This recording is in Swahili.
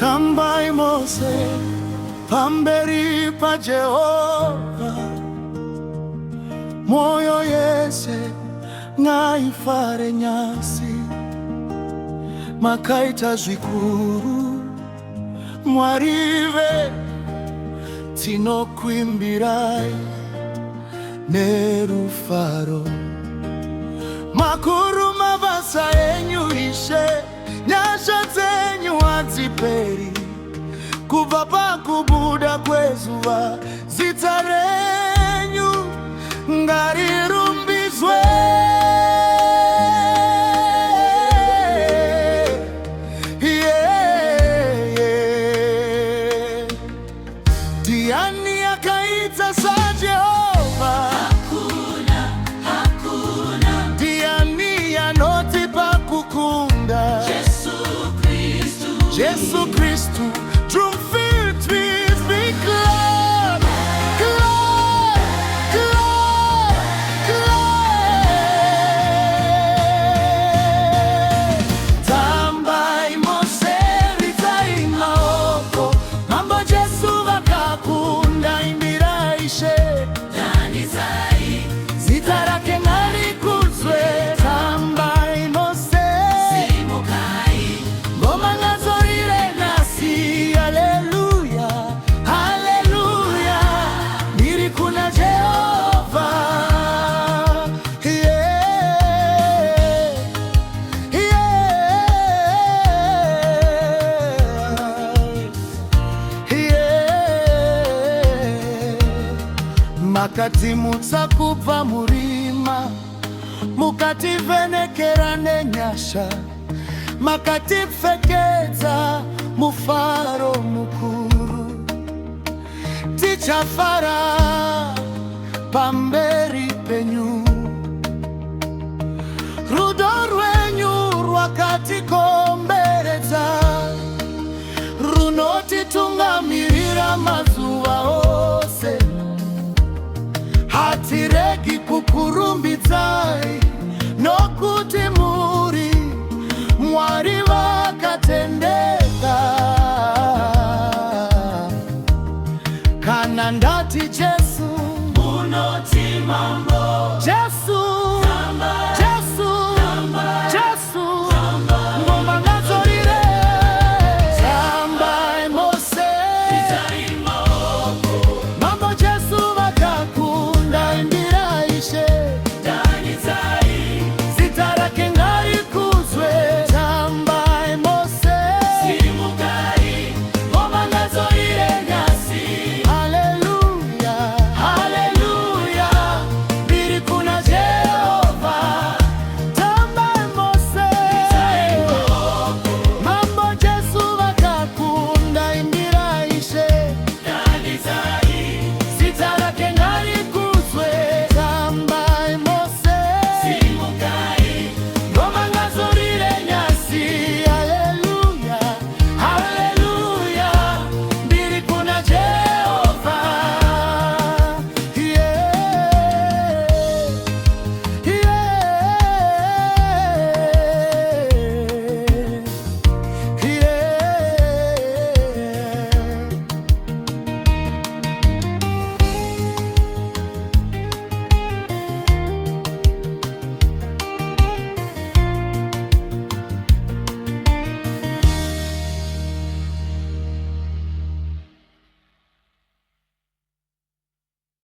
Tambai Mose pamberi pa Jehova, moyo yese ngaifare nyasi makaita zvikuru mwarive tinokwimbirai nerufaro makuru mabasa enyu Ishe, nyasha dzenyu hadziperi kubva pakubuda kwezuva zita renyu ngarirumbizwe. Ndiani akaita saJehova? Hakuna. Ndiani anotipa kukunda? Yesu Kristu, drum-filled with big love, love, love, love. Tambai Mose ritai maoko, mambo Jesu vakakunda imbira Ishe. Ndani zai Zita rake ngarikudzwe. Tambai Mose simukai ngoma ngazorire nasi. Haleluya, haleluya, niri kuna Jehova. Makatimutsa kubva murima mukativhenekera nenyasha, makatipfekedza mufaro mukuru. Tichafara pamberi penyu, rudo rwenyu rwakatikomberedza, runotitungamirira mazuva ose. Hatiregi kukurumbidzai nokuti muri Mwari vakatendeka. Kana ndati Jesu munoti mambo